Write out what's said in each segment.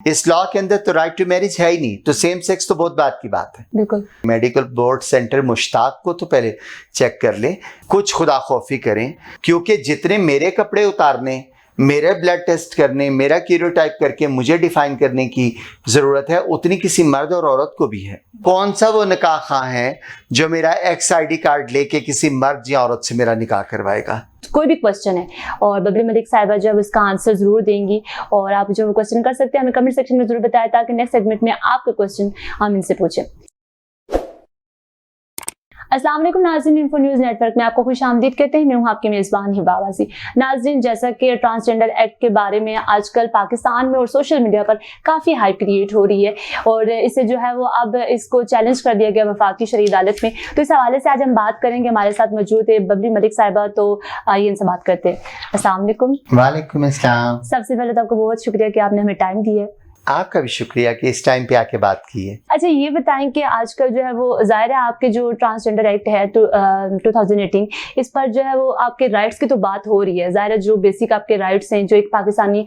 इस लॉ के अंदर तो राइट टू मैरिज है ही नहीं, तो सेम सेक्स तो बहुत बात की बात है। बिल्कुल। मेडिकल बोर्ड सेंटर मुश्ताक को तो पहले चेक कर ले, कुछ खुदा खौफी करें, क्योंकि जितने मेरे कपड़े उतारने, मेरे ब्लड टेस्ट करने, मेरा क्यूरोटाइप करके मुझे डिफाइन करने की ज़रूरत है, उतनी किसी मर्द और औरत को भी है। कौन सा वो निकाह खां है जो मेरा एक्स ID कार्ड लेके किसी मर्द या औरत से मेरा निकाह करवाएगा? कोई भी क्वेश्चन है और बबली मलिक साहिबा जब उसका आंसर जरूर देंगी, और आप जो क्वेश्चन कर सकते हैं हमें कमेंट सेक्शन में जरूर बताएं, ताकि नेक्स्ट सेगमेंट में आपके क्वेश्चन हम इनसे पूछें। अस्सलाम वालेकुम नाज़रीन, इन्फो न्यूज़ नेटवर्क में आपको खुशामदीद कहते हैं। मैं हूं आपकी मेज़बान हिबा आवाज़ी। नाज़रीन, जैसा कि ट्रांसजेंडर एक्ट के बारे में आजकल पाकिस्तान में और सोशल मीडिया पर काफ़ी हाइप क्रिएट हो रही है, और इसे जो है वो अब इसको चैलेंज कर दिया गया वफाकी शरई अदालत में। तो इस हवाले से आज हम बात करेंगे। हमारे साथ मौजूद है बबली मलिक साहिबा, तो आइए इनसे बात करते हैं। अस्सलाम वालेकुम। वालेकुम अस्सलाम। सबसे पहले तो आपको बहुत शुक्रिया कि आपने हमें टाइम दिया है। आपका भी शुक्रिया कि इस टाइम पे आके बात की है। अच्छा, ये बताएं कि आजकल जो है वो जाहिर है आपके जो ट्रांसजेंडर एक्ट है 2018, इस पर जो है वो आपके राइट्स की तो बात हो रही है। जाहिर है जो बेसिक आपके राइट्स हैं, जो एक पाकिस्तानी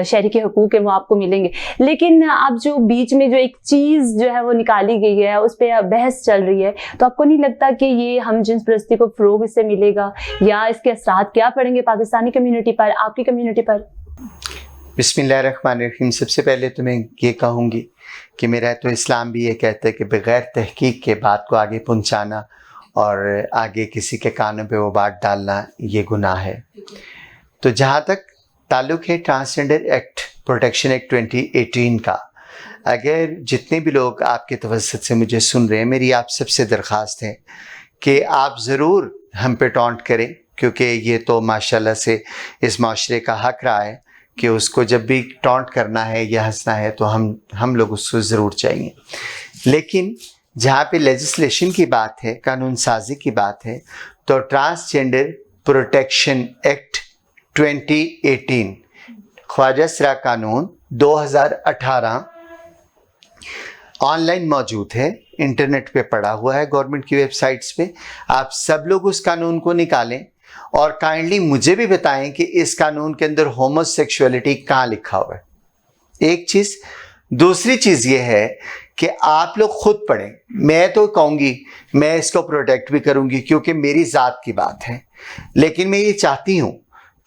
शहरी के हुकूक है, वो आपको मिलेंगे। लेकिन अब जो बीच में जो एक चीज़ जो है वो निकाली गई है, उस पर बहस चल रही है, तो आपको नहीं लगता कि ये हम जिन्स परस्ती को फ़रोग इससे मिलेगा, या इसके असरात क्या पड़ेंगे पाकिस्तानी कम्युनिटी पर, आपकी कम्युनिटी पर? बिस्मिल्लाहिर्रहमानिर्रहीम। सबसे पहले तो मैं ये कहूँगी कि मेरा तो इस्लाम भी ये कहता है कि बग़ैर तहकीक के बात को आगे पहुँचाना और आगे किसी के कानों पे वो बात डालना ये गुनाह है। तो जहाँ तक ताल्लुक़ है ट्रांसजेंडर एक्ट प्रोटेक्शन एक्ट 2018 का, अगर जितने भी लोग आपके तवज्जुह से मुझे सुन रहे हैं, मेरी आप सबसे दरख्वास्त है कि आप ज़रूर हम पे टॉन्ट करें, क्योंकि ये तो माशाल्लाह से इस माशरे का हक़ रहा है कि उसको जब भी टॉन्ट करना है या हंसना है तो हम लोग उसको ज़रूर चाहिए। लेकिन जहाँ पे लेजिस्लेशन की बात है, कानून साजी की बात है, तो ट्रांसजेंडर प्रोटेक्शन एक्ट 2018 ख्वाजा सरा कानून 2018 ऑनलाइन मौजूद है, इंटरनेट पे पड़ा हुआ है, गवर्नमेंट की वेबसाइट्स पे। आप सब लोग उस कानून को निकालें और काइंडली मुझे भी बताएं कि इस कानून के अंदर होमोसेक्सुअलिटी कहाँ लिखा हुआ है। एक चीज़। दूसरी चीज़ ये है कि आप लोग खुद पढ़ें। मैं तो कहूँगी, मैं इसको प्रोटेक्ट भी करूँगी क्योंकि मेरी ज़ात की बात है, लेकिन मैं ये चाहती हूँ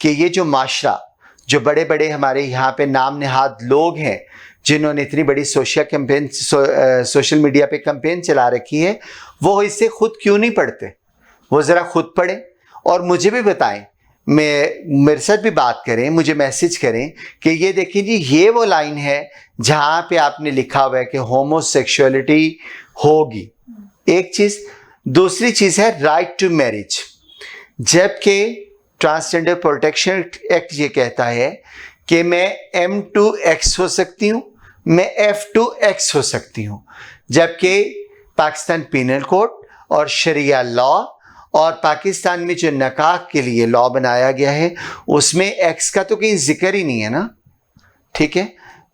कि ये जो माशरा, जो बड़े बड़े हमारे यहाँ पे नाम नहाद लोग हैं जिन्होंने इतनी बड़ी सोशल मीडिया पे कैंपेन चला रखी है, वो इससे खुद क्यों नहीं पढ़ते? वो ज़रा खुद पढ़ें और मुझे भी बताएं, मेरे साथ भी बात करें, मुझे मैसेज करें कि ये देखिए जी, ये वो लाइन है जहाँ पे आपने लिखा हुआ है कि होमोसेक्सुअलिटी होगी। एक चीज़। दूसरी चीज़ है राइट टू मैरिज, जबकि ट्रांसजेंडर प्रोटेक्शन एक्ट ये कहता है कि मैं M2X हो सकती हूँ, मैं F2X हो सकती हूँ, जबकि पाकिस्तान पीनल कोड और शरिया लॉ और पाकिस्तान में जो निकाह के लिए लॉ बनाया गया है उसमें एक्स का तो कहीं जिक्र ही नहीं है ना। ठीक है,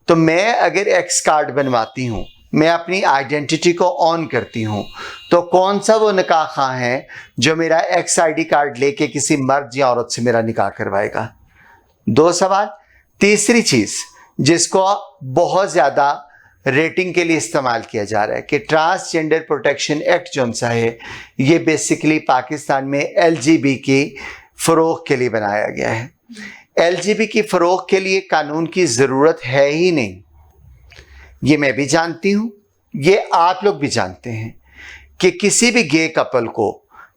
तो मैं अगर एक्स कार्ड बनवाती हूँ, मैं अपनी आइडेंटिटी को ऑन करती हूँ, तो कौन सा वो निकाह खां है जो मेरा एक्स ID कार्ड लेके किसी मर्द या औरत से मेरा निकाह करवाएगा? 2 सवाल। तीसरी चीज़ जिसको बहुत ज़्यादा रेटिंग के लिए इस्तेमाल किया जा रहा है कि ट्रांसजेंडर प्रोटेक्शन एक्ट जो सा है, ये बेसिकली पाकिस्तान में LGB की फ़रोग के लिए बनाया गया है। LGB की फ़रोग के लिए कानून की ज़रूरत है ही नहीं। ये मैं भी जानती हूँ, ये आप लोग भी जानते हैं कि किसी भी गे कपल को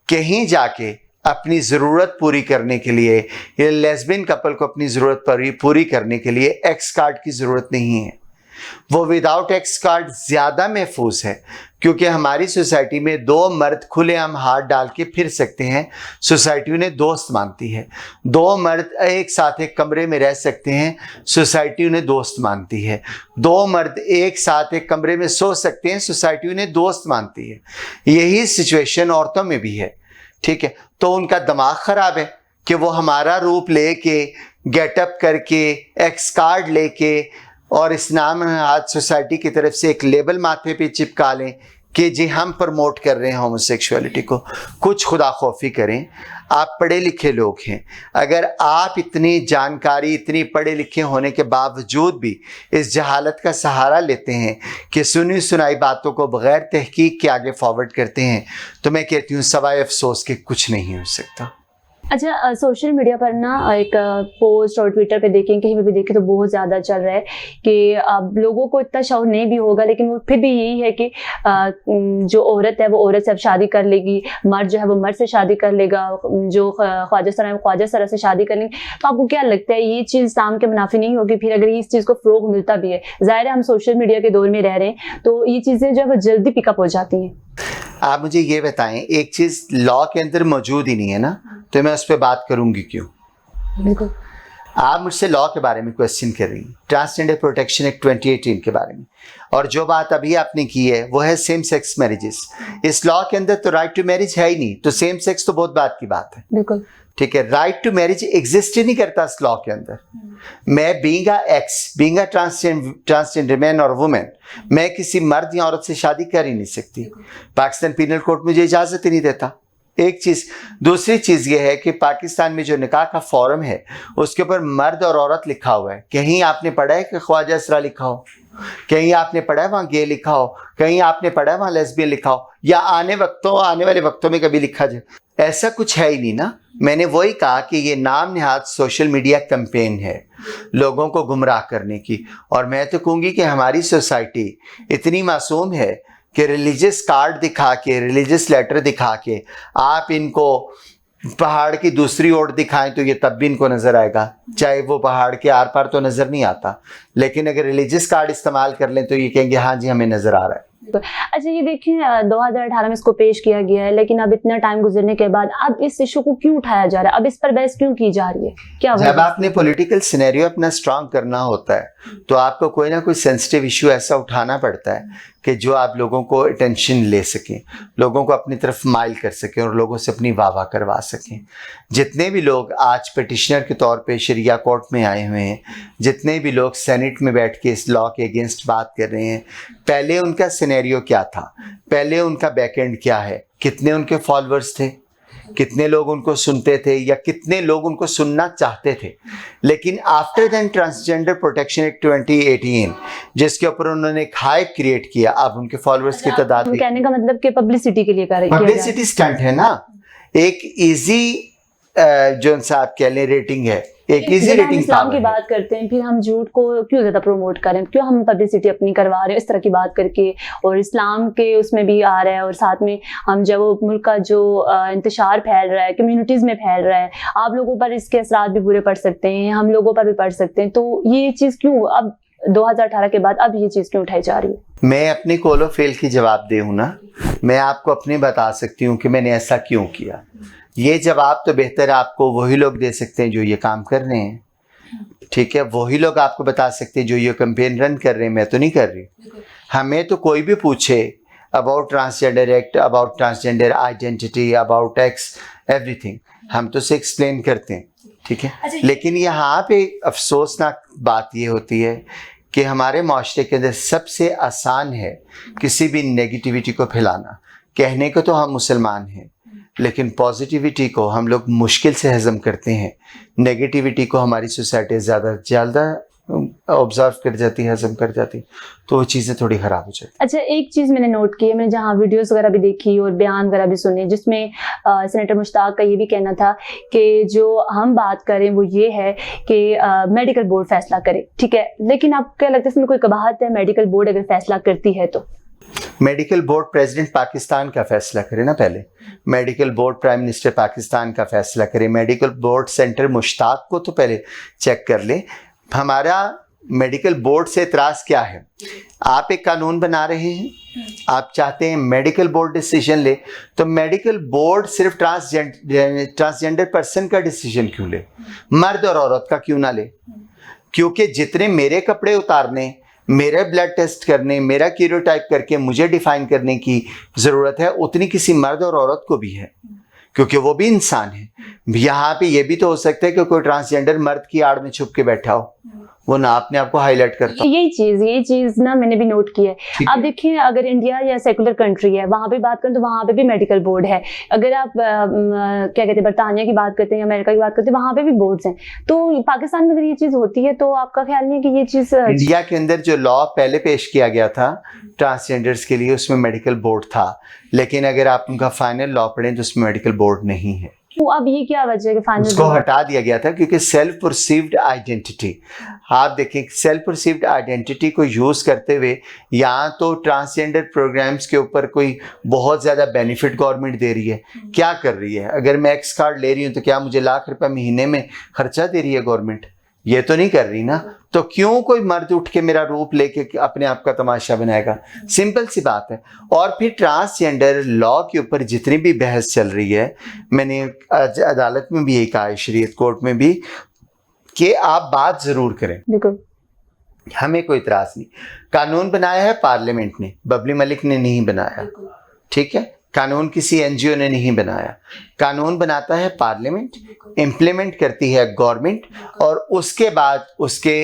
कहीं जाके अपनी ज़रूरत पूरी करने के लिए, या लेस्बियन कपल को अपनी ज़रूरत पूरी करने के लिए एक्स कार्ड की ज़रूरत नहीं है। वो विदाउट एक्स कार्ड ज़्यादा महफूज है, क्योंकि हमारी सोसाइटी में 2 मर्द खुलेआम हाथ डाल के फिर सकते हैं, सोसाइटी उन्हें दोस्त मानती है। 2 मर्द एक साथ एक कमरे में रह सकते हैं, सोसाइटी उन्हें दोस्त मानती है। 2 मर्द एक साथ एक कमरे में सो सकते हैं, सोसाइटी उन्हें दोस्त मानती है। यही सिचुएशन औरतों में भी है। ठीक है, तो उनका दिमाग ख़राब है कि वो हमारा रूप लेके, गेटअप करके, एक्स कार्ड लेके और इस नाम हाथ सोसाइटी की तरफ से एक लेबल माथे पे चिपका लें कि जी हम प्रमोट कर रहे हैं होमोसेक्सुअलिटी को, कुछ खुदा खौफी करें। आप पढ़े लिखे लोग हैं, अगर आप इतनी जानकारी, इतनी पढ़े लिखे होने के बावजूद भी इस जहालत का सहारा लेते हैं कि सुनी सुनाई बातों को बगैर तहकीक के आगे फॉरवर्ड करते हैं, तो मैं कहती हूँ सवाए अफसोस के कुछ नहीं हो सकता। अच्छा, सोशल मीडिया पर ना एक पोस्ट और ट्विटर पे देखें, कहीं पे भी देखें तो बहुत ज़्यादा चल रहा है कि अब लोगों को इतना शौक नहीं भी होगा, लेकिन वो फिर भी यही है कि जो औरत है वो औरत से अब शादी कर लेगी, मर्द जो है वो मर्द से शादी कर लेगा, जो ख्वाजा सरा है वो ख्वाजा सरा से शादी कर लेंगे। तो आपको क्या लगता है ये चीज़ इस्लाम के मुनाफी नहीं होगी? फिर अगर इस चीज़ को फ़रोग मिलता भी है, ज़ाहिर है हम सोशल मीडिया के दौर में रह रहे हैं, तो ये चीज़ें जो है वो जल्दी पिकअप हो जाती हैं। आप मुझे ये बताएं, एक चीज़ लॉ के अंदर मौजूद ही नहीं है ना, तो मैं उस पर बात करूंगी क्यों? बिल्कुल। आप मुझसे लॉ के बारे में क्वेश्चन कर रही हैं, ट्रांसजेंडर प्रोटेक्शन एक्ट 2018 के बारे में, और जो बात अभी आपने की है वो है सेम सेक्स मैरिजेस। इस लॉ के अंदर तो राइट टू मैरिज है ही नहीं, तो सेम सेक्स तो बहुत बात की बात है। बिल्कुल ठीक है, राइट टू मैरिज एग्जिस्ट ही नहीं करता इस लॉ के अंदर। मैं बीइंग अ ट्रांसजेंडर मैन और वुमेन, मैं किसी मर्द या औरत से शादी कर ही नहीं सकती। पाकिस्तान पीनल कोड मुझे इजाजत ही नहीं देता, एक चीज। दूसरी चीज ये है कि पाकिस्तान में जो निकाह का फॉर्म है उसके ऊपर मर्द और औरत लिखा हुआ है। कहीं आपने पढ़ा है कि ख्वाजा असरा लिखा हो? कहीं आपने पढ़ा है वहां गे लिखा हो? कहीं आपने पढ़ा है वहां लेस्बियन लिखा हो? या आने वाले वक्तों में कभी लिखा जाए? ऐसा कुछ है ही नहीं ना। मैंने वही कहा कि ये नाम निहाद सोशल मीडिया कैंपेन है लोगों को गुमराह करने की। और मैं तो कहूँगी कि हमारी सोसाइटी इतनी मासूम है कि रिलीजियस कार्ड दिखा के, रिलीजियस लेटर दिखा के आप इनको पहाड़ की दूसरी ओर दिखाएं तो ये तब भी इनको नजर आएगा, चाहे वो पहाड़ के आर पार तो नजर नहीं आता, लेकिन अगर रिलीजियस कार्ड इस्तेमाल कर लें तो ये कहेंगे हाँ जी हमें नजर आ रहा है। अच्छा, ये देखिए 2018 में इसको पेश किया गया है, लेकिन अब इतना टाइम गुजरने के बाद अब इस इशू को क्यों उठाया जा रहा है? अब इस पर बहस क्यों की जा रही है? क्या जब आपने पॉलिटिकल सिनेरियो अपना स्ट्रांग करना होता है तो आपको कोई ना कोई सेंसिटिव इशू ऐसा उठाना पड़ता है कि जो आप लोगों को अटेंशन ले सकें, लोगों को अपनी तरफ माइल कर सकें और लोगों से अपनी वाह करवा सकें। जितने भी लोग आज पिटिशनर के तौर पे शरिया कोर्ट में आए हुए हैं, जितने भी लोग सेनेट में बैठ के इस लॉ के अगेंस्ट बात कर रहे हैं, पहले उनका सिनेरियो क्या था, पहले उनका बैकएंड क्या है, कितने उनके फॉलोअर्स थे, कितने लोग उनको सुनते थे या कितने लोग उनको सुनना चाहते थे। लेकिन after then transgender protection act 2018 जिसके ऊपर उन्होंने एक हाइप क्रिएट किया, अब उनके फॉलोअर्स की तादाद, कहने का मतलब कि पब्लिसिटी के लिए कर रहे हैं, पब्लिसिटी स्टंट है ना। एक इजी जो आप कह लें रेटिंग है, एक इजी रेटिंग। इस्लाम की बात करते हैं, फिर हम झूठ को क्यों ज्यादा प्रमोट करें, क्यों हम पब्लिसिटी अपनी करवा रहे हैं इस तरह की बात करके, और इस्लाम के उसमें भी आ रहा है, और साथ में हम जब वो मुल्क का जो इंतशार फैल रहा है, कम्युनिटीज में फैल रहा है, आप लोगों पर इसके असरात भी बुरे पड़ सकते हैं, हम लोगों पर भी पड़ सकते हैं, तो ये चीज क्यों अब 2018 के बाद अब ये चीज क्यों उठाई जा रही है? मैं अपनी कॉल ऑफ फेल की जवाब दे हूं ना, मैं आपको अपने बता सकती हूँ कि मैंने ऐसा क्यों किया। ये जवाब तो बेहतर आपको वही लोग दे सकते हैं जो ये काम कर रहे हैं। ठीक है, वही लोग आपको बता सकते हैं जो ये कैंपेन रन कर रहे हैं, मैं तो नहीं कर रही। हमें तो कोई भी पूछे about transgender act, about transgender identity, about x, everything, हम तो उसे एक्सप्लेन करते हैं। ठीक है, लेकिन यहाँ पे अफसोसनाक बात ये होती है कि हमारे माशरे के अंदर सबसे आसान है किसी भी नेगेटिविटी को फैलाना। कहने को तो हम मुसलमान हैं, लेकिन पॉजिटिविटी को हम लोग मुश्किल से हजम करते हैं, नेगेटिविटी को हमारी सोसाइटी ज़्यादा ऑब्जर्व कर जाती है, हजम कर जाती, तो वो चीज़ें थोड़ी ख़राब हो जाती। अच्छा, एक चीज़ मैंने नोट की है, मैंने जहाँ वीडियोस वगैरह भी देखी और बयान वगैरह भी सुने, जिसमें सेनेटर मुश्ताक का ये भी कहना था कि जो हम बात करें वो ये है कि मेडिकल बोर्ड फैसला करे। ठीक है, लेकिन आपको क्या लगता है इसमें कोई कबाहत है? मेडिकल बोर्ड अगर फैसला करती है तो मेडिकल बोर्ड प्रेसिडेंट पाकिस्तान का फैसला करे ना, पहले medical board prime minister Pakistan का फैसला करे, मेडिकल बोर्ड सेंटर मुश्ताक को तो पहले चेक कर ले। हमारा मेडिकल बोर्ड से इतराज़ क्या है? आप एक कानून बना रहे हैं, आप चाहते हैं मेडिकल बोर्ड डिसीजन ले, तो मेडिकल बोर्ड सिर्फ ट्रांसजेंडर पर्सन का डिसीजन क्यों ले, मर्द और औरत का क्यों ना ले? क्योंकि जितने मेरे कपड़े उतारने, मेरा ब्लड टेस्ट करने, मेरा कैरियोटाइप करके मुझे डिफाइन करने की ज़रूरत है, उतनी किसी मर्द और औरत को भी है, क्योंकि वो भी इंसान है। यहाँ पे ये भी तो हो सकता है कि कोई ट्रांसजेंडर मर्द की आड़ में छुप के बैठा हो, वो ना अपने आप को हाईलाइट करता हूँ। यही चीज ना मैंने भी नोट की है। ठीक आप है। देखिए, अगर इंडिया या सेकुलर कंट्री है, वहां पे बात करें तो वहां पे भी मेडिकल बोर्ड है। अगर आप क्या कहते हैं, बरतानिया की बात करते हैं या अमेरिका की बात करते हैं, वहां पे भी बोर्ड्स हैं। तो पाकिस्तान में अगर ये चीज होती है तो आपका ख्याल नहीं है कि ये चीज इंडिया के अंदर जो लॉ पहले पेश किया गया था ट्रांसजेंडर्स के लिए, उसमें मेडिकल बोर्ड था, लेकिन अगर आप उनका फाइनल लॉ पढ़ें तो उसमें मेडिकल बोर्ड नहीं है। तो अब ये क्या वजह है कि फाइनल उसको हटा दिया गया था क्योंकि सेल्फ परसीव्ड आइडेंटिटी, आप देखें सेल्फ परसीव्ड आइडेंटिटी को यूज करते हुए यहाँ तो ट्रांसजेंडर प्रोग्राम्स के ऊपर कोई बहुत ज्यादा बेनिफिट गवर्नमेंट दे रही है। क्या कर रही है? अगर मैं एक्स कार्ड ले रही हूँ तो क्या मुझे लाख रुपए महीने में खर्चा दे रही है गवर्नमेंट? ये तो नहीं कर रही ना। तो क्यों कोई मर्द उठ के मेरा रूप लेके अपने आप का तमाशा बनाएगा? सिंपल सी बात है। और फिर ट्रांसजेंडर लॉ के ऊपर जितनी भी बहस चल रही है, मैंने अदालत में भी यही कहा है, शरीयत कोर्ट में भी, कि आप बात जरूर करें, बिल्कुल हमें कोई इतराज नहीं। कानून बनाया है पार्लियामेंट ने, बबली मलिक ने नहीं बनाया, ठीक है। कानून किसी एनजीओ ने नहीं बनाया, कानून बनाता है पार्लियामेंट, इम्प्लीमेंट करती है गवर्नमेंट, और उसके बाद उसके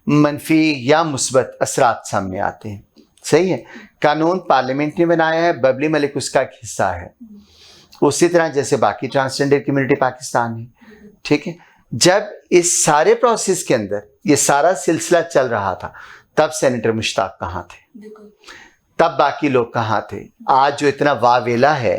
मनफी या मुस्बत असरात सामने आते हैं। सही है, कानून पार्लियामेंट ने बनाया है, बबली मलिक उसका एक हिस्सा है, उसी तरह जैसे बाकी ट्रांसजेंडर कम्युनिटी पाकिस्तान है, ठीक है। जब इस सारे प्रोसेस के अंदर ये सारा सिलसिला चल रहा था, तब सेनेटर मुश्ताक कहाँ थे? तब बाकी लोग कहाँ थे? आज जो इतना वावेला है,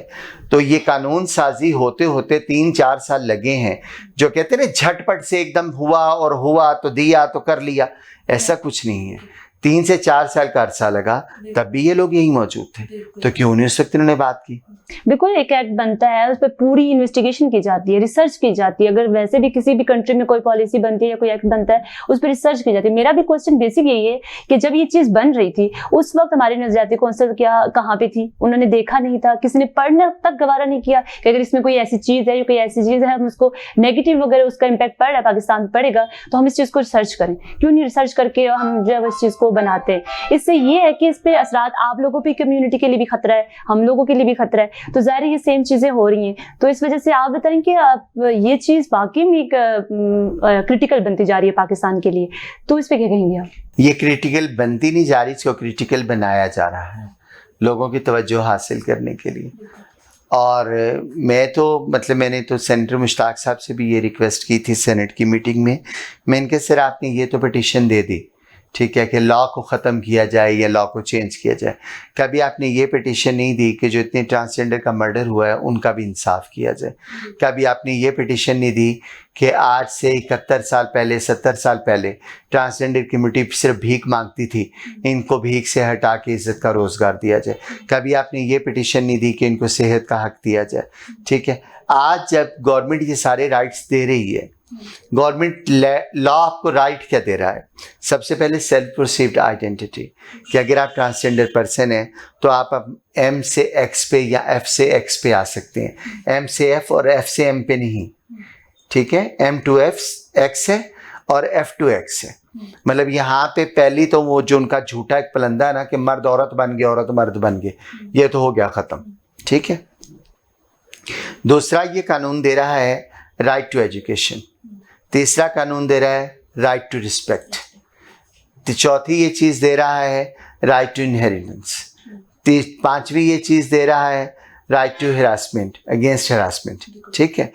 तो ये कानून साजी होते होते 3-4 साल लगे हैं। जो कहते हैं ना झटपट से एकदम हुआ तो दिया तो कर लिया, ऐसा कुछ नहीं है। 3 से 4 साल का अरसा लगा, तब भी ये लोग यही मौजूद थे, तो क्यों नहीं उस वक्त इन्होंने बात की? बिल्कुल, एक एक्ट बनता है, उस पर पूरी इन्वेस्टिगेशन की जाती है, रिसर्च की जाती है। अगर वैसे भी किसी भी कंट्री में कोई पॉलिसी बनती है या कोई एक्ट बनता है, उस पर रिसर्च की जाती है। मेरा भी क्वेश्चन बेसिक यही है कि जब ये चीज बन रही थी, उस वक्त हमारे नजरियाती कौंसिल क्या कहाँ पे थी? उन्होंने देखा नहीं था, किसी ने पढ़ने तक गवारा नहीं किया कि अगर इसमें कोई ऐसी चीज है, कोई ऐसी चीज है, हम उसको नेगेटिव वगैरह उसका इम्पैक्ट पड़ रहा है, पाकिस्तान पड़ेगा, तो हम इस चीज को रिसर्च करें। क्यों नहीं रिसर्च करके हम जब इस चीज को बनाते हैं? इससे ये है कि इस पे असरात आप लोगों पे, कम्युनिटी के लिए भी खतरा है, हम लोगों के लिए भी खतरा है। तो जाहिर है ये सेम चीजें हो रही हैं। तो इस वजह से आप बताएं कि ये चीज वाकई में एक क्रिटिकल बनती जा रही है पाकिस्तान के लिए, तो इस पे क्या कहेंगे आप? ये क्रिटिकल बनती नहीं जा रही, इसको क्रिटिकल बनाया जा रहा है लोगों की तवज्जो हासिल करने के लिए। और मैं तो मतलब मैंने तो सेनेटर मुश्ताक साहब से भी ये रिक्वेस्ट की थी सेनेट की मीटिंग में, मैं इनके सर आपने ये तो पिटीशन दे दी, ठीक है, कि लॉ को ख़त्म किया जाए या लॉ को चेंज किया जाए। कभी आपने ये पिटीशन नहीं दी कि जो इतने ट्रांसजेंडर का मर्डर हुआ है उनका भी इंसाफ किया जाए। कभी आपने ये पिटीशन नहीं दी कि आज से 71 साल पहले, 70 साल पहले ट्रांसजेंडर कम्युनिटी सिर्फ भीख मांगती थी, इनको भीख से हटा के इज़्ज़त का रोज़गार दिया जाए। कभी आपने ये पिटीशन नहीं दी कि इनको सेहत का हक दिया जाए, ठीक है। आज जब गवर्नमेंट ये सारे राइट्स दे रही है, गवर्नमेंट लॉ आपको राइट क्या दे रहा है? सबसे पहले सेल्फ परसीव्ड आइडेंटिटी, कि अगर आप ट्रांसजेंडर पर्सन हैं तो आप अब M से X पे या F से X पे आ सकते हैं, M से F और F से M पे नहीं, ठीक है। M to X है और F to X है। मतलब यहाँ पे पहली तो वो जो उनका झूठा एक पलंदा है ना कि मर्द औरत बन गए, औरत मर्द बन गए, ये तो हो गया ख़त्म, ठीक है। दूसरा ये कानून दे रहा है राइट टू एजुकेशन, तीसरा कानून दे रहा है राइट टू रिस्पेक्ट, चौथी ये चीज़ दे रहा है राइट टू इनहेरिटेंस, पांचवी ये चीज़ दे रहा है right to harassment, against harassment, ठीक है।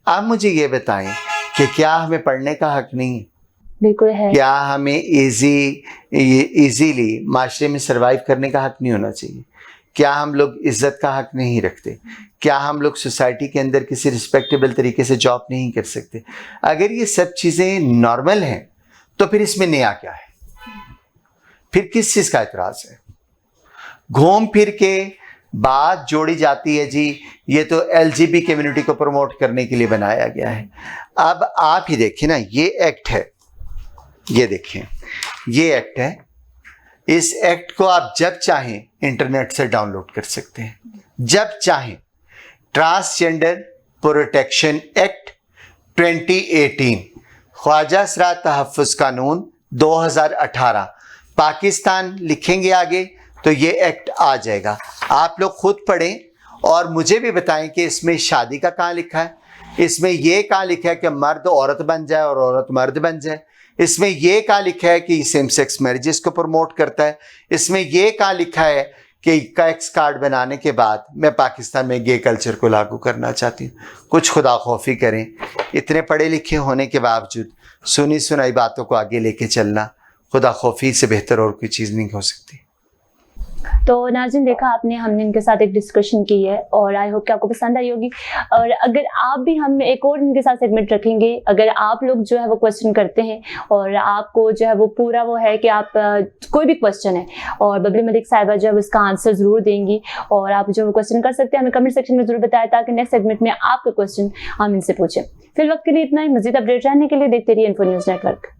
आप मुझे ये बताएं कि क्या हमें पढ़ने का हक नहीं है? बिल्कुल है। क्या हमें इजीली माशरे में सरवाइव करने का हक नहीं होना चाहिए? क्या हम लोग इज्जत का हक नहीं रखते? क्या हम लोग सोसाइटी के अंदर किसी रिस्पेक्टेबल तरीके से जॉब नहीं कर सकते? अगर ये सब चीज़ें नॉर्मल हैं तो फिर इसमें नया क्या है? फिर किस चीज़ का इतराज़ है? घूम फिर के बात जोड़ी जाती है जी ये तो LGB कम्युनिटी को प्रमोट करने के लिए बनाया गया है। अब आप ही देखिए ना, ये एक्ट है, ये देखें, ये एक्ट है। इस एक्ट को आप जब चाहें इंटरनेट से डाउनलोड कर सकते हैं, जब चाहें। ट्रांसजेंडर प्रोटेक्शन एक्ट 2018, ख्वाजा असरात तहफ़्फ़ुज़ कानून 2018, पाकिस्तान लिखेंगे आगे तो ये एक्ट आ जाएगा। आप लोग खुद पढ़ें और मुझे भी बताएं कि इसमें शादी का कहाँ लिखा है, इसमें ये कहाँ लिखा है कि मर्द औरत बन जाए और औरत मर्द बन जाए, इसमें ये कहाँ लिखा है कि सेम सेक्स मैरिजेस को प्रमोट करता है, इसमें ये कहाँ लिखा है कि टैक्स कार्ड बनाने के बाद मैं पाकिस्तान में गे कल्चर को लागू करना चाहती हूँ। कुछ खुदा खौफी करें। इतने पढ़े लिखे होने के बावजूद सुनी सुनाई बातों को आगे लेके चलना खुदा खौफी से बेहतर और कोई चीज़ नहीं हो सकती। तो नाज़रीन, देखा आपने, हमने इनके साथ एक डिस्कशन की है और आई होप कि आपको पसंद आई होगी। और अगर आप भी, हम एक और इनके साथ सेगमेंट रखेंगे, अगर आप लोग जो है वो क्वेश्चन करते हैं और आपको जो है वो पूरा वो है कि आप कोई भी क्वेश्चन है और बबली मलिक साहिबा जो है उसका आंसर ज़रूर देंगी और आप जो क्वेश्चन कर सकते हैं हमें कमेंट सेक्शन में ज़रूर बताएं ताकि नेक्स्ट सेगमेंट में आपका क्वेश्चन हम इनसे पूछें। फिर वक्त के लिए इतना ही। मज़ीद अपडेट रहने के लिए देखते रहिए इन्फो न्यूज़ नेटवर्क।